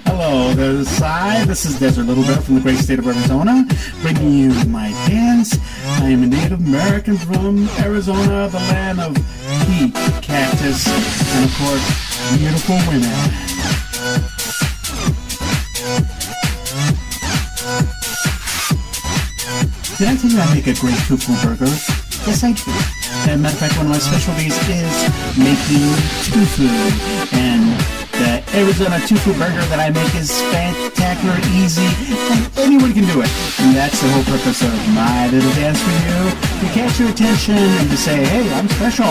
Hello, there's Cy. This is Desert Little Bear from the great state of Arizona, bringing you my dance. I am a Native American from Arizona, the land of heat, cactus, and of course, beautiful women. Did I tell you I make a great tofu burger? Yes, I do. As a matter of fact, one of my specialties is making tofu. And the Arizona tofu burger that I make is spectacular, easy, and anyone can do it. And that's the whole purpose of my little dance for you. To catch your attention and to say, hey, I'm special.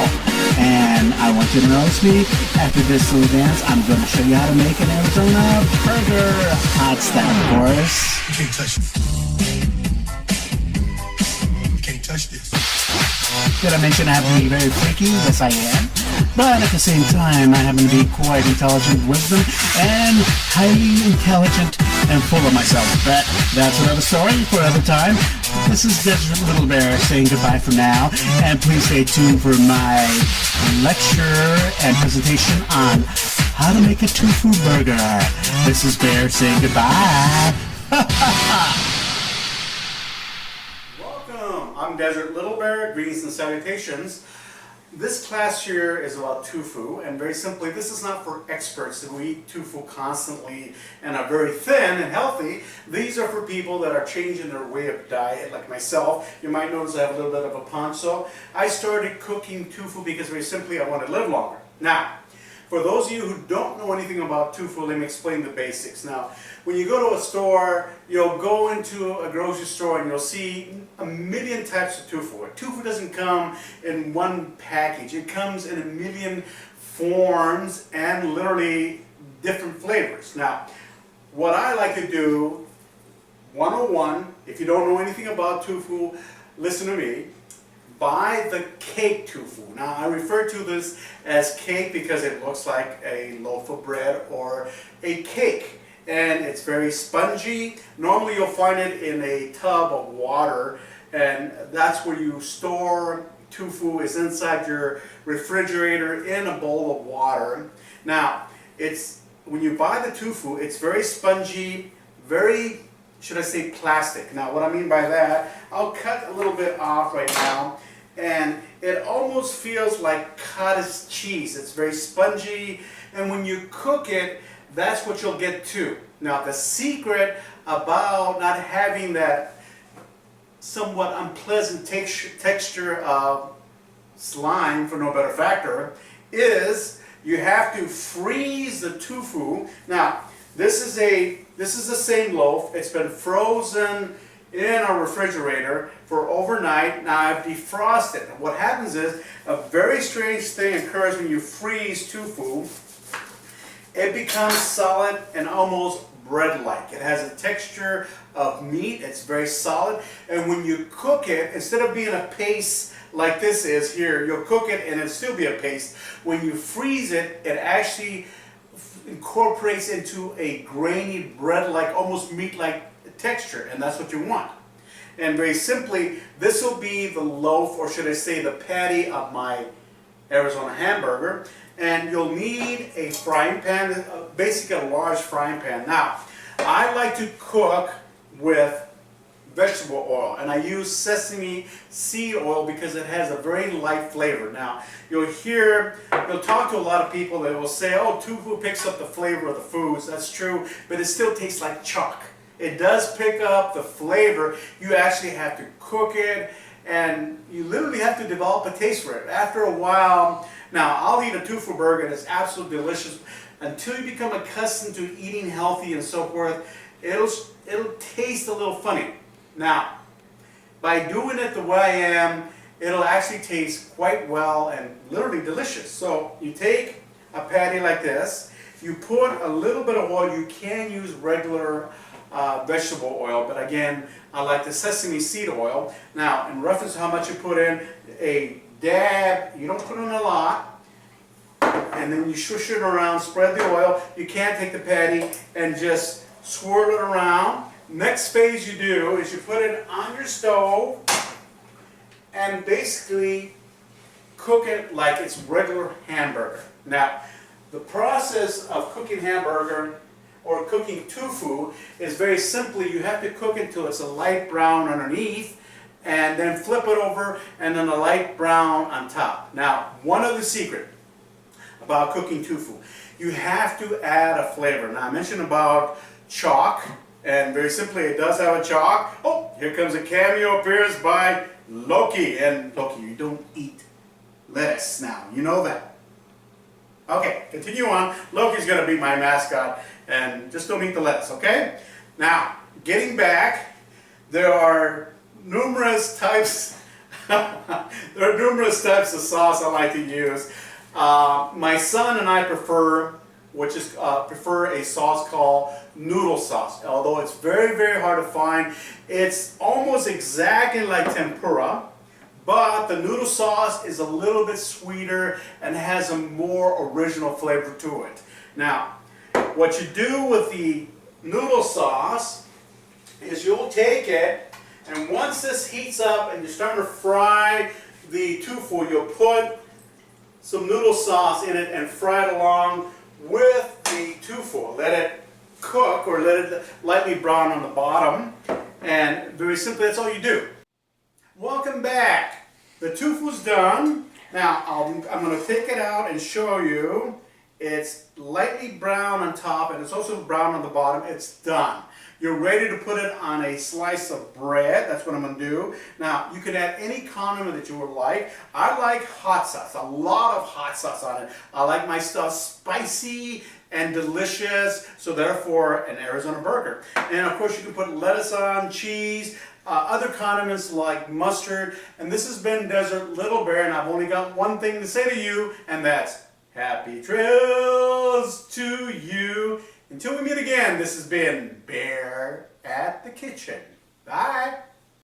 And I want you to notice me. After this little dance, I'm going to show you how to make an Arizona burger. Hot style, of course. You can't touch it. You can't touch this. Did I mention I happen to be very freaky? Yes, I am. But at the same time, I happen to be quite intelligent, wisdom, and highly intelligent and full of myself. But that's another story for another time. This is Desert Little Bear saying goodbye for now. And please stay tuned for my lecture and presentation on how to make a tofu burger. This is Bear saying goodbye. I'm Desert Little Bear, greetings and salutations. This class here is about tofu, and very simply, this is not for experts who eat tofu constantly and are very thin and healthy. These are for people that are changing their way of diet, like myself. You might notice I have a little bit of a poncho. I started cooking tofu because very simply I want to live longer. Now, for those of you who don't know anything about tofu, let me explain the basics. Now, when you go to a store, you'll go into a grocery store and you'll see a million types of tofu. Tofu doesn't come in one package. It comes in a million forms and literally different flavors. Now, what I like to do, 101, if you don't know anything about tofu, listen to me. Buy the cake tofu. Now I refer to this as cake because it looks like a loaf of bread or a cake, and it's very spongy. Normally you'll find it in a tub of water, and that's where you store tofu, is inside your refrigerator in a bowl of water. Now when you buy the tofu, it's very spongy, very, should I say, plastic. Now what I mean by that, I'll cut a little bit off right now, and it almost feels like cottage cheese. It's very spongy, and when you cook it, that's what you'll get too. Now the secret about not having that somewhat unpleasant texture of slime, for no better factor, is you have to freeze the tofu. Now this is the same loaf. It's been frozen in our refrigerator for overnight. Now I've defrosted. What happens is a very strange thing occurs when you freeze tofu. It becomes solid and almost bread-like. It has a texture of meat. It's very solid. And when you cook it, instead of being a paste like this is here, you'll cook it and it'll still be a paste. When you freeze it, it actually incorporates into a grainy bread-like, almost meat-like texture, and that's what you want. And very simply, this will be the loaf, or should I say the patty, of my Arizona hamburger. And you'll need a frying pan, basically a large frying pan. Now, I like to cook with vegetable oil, and I use sesame seed oil because it has a very light flavor. Now, you'll talk to a lot of people that will say, oh, tofu picks up the flavor of the foods. That's true, but it still tastes like chalk. It does pick up the flavor. You actually have to cook it, and you literally have to develop a taste for it. After a while, now I'll eat a tofu burger and it's absolutely delicious. Until you become accustomed to eating healthy and so forth, it'll taste a little funny. Now, by doing it the way I am, it'll actually taste quite well and literally delicious. So you take a patty like this, you put a little bit of oil. You can use regular vegetable oil, but again, I like the sesame seed oil. Now, in reference to how much you put in, a dab, you don't put in a lot, and then you swish it around, spread the oil. You can take the patty and just swirl it around. Next phase you do is you put it on your stove and basically cook it like it's regular hamburger. Now, The process of cooking hamburger or cooking tofu is very simply, you have to cook until it's a light brown underneath and then flip it over and then a light brown on top. Now, one other secret about cooking tofu. You have to add a flavor. Now, I mentioned about chalk, and very simply it does have a chalk. Oh, here comes a cameo appearance by Loki. And Loki, you don't eat lettuce now, you know that. Okay, continue on. Loki's gonna be my mascot, and just don't eat the lettuce, okay? Now, getting back, there are numerous types of sauce I like to use. My son and I prefer a sauce called noodle sauce. Although it's very, very hard to find, it's almost exactly like tempura, but the noodle sauce is a little bit sweeter and has a more original flavor to it. Now, what you do with the noodle sauce is you'll take it, and once this heats up and you're starting to fry the tofu, you'll put some noodle sauce in it and fry it along with the tofu. Let it cook or let it lightly brown on the bottom, and very simply that's all you do. Welcome back. The tofu's done. Now I'm going to take it out and show you. It's lightly brown on top and it's also brown on the bottom. It's done. You're ready to put it on a slice of bread. That's what I'm going to do. Now, you can add any condiment that you would like. I like hot sauce, a lot of hot sauce on it. I like my stuff spicy and delicious, so therefore an Arizona burger. And of course you can put lettuce on, cheese, other condiments like mustard. And this has been Desert Little Bear, and I've only got one thing to say to you, and that's happy trails to you. Until we meet again, this has been Bear at the Kitchen. Bye.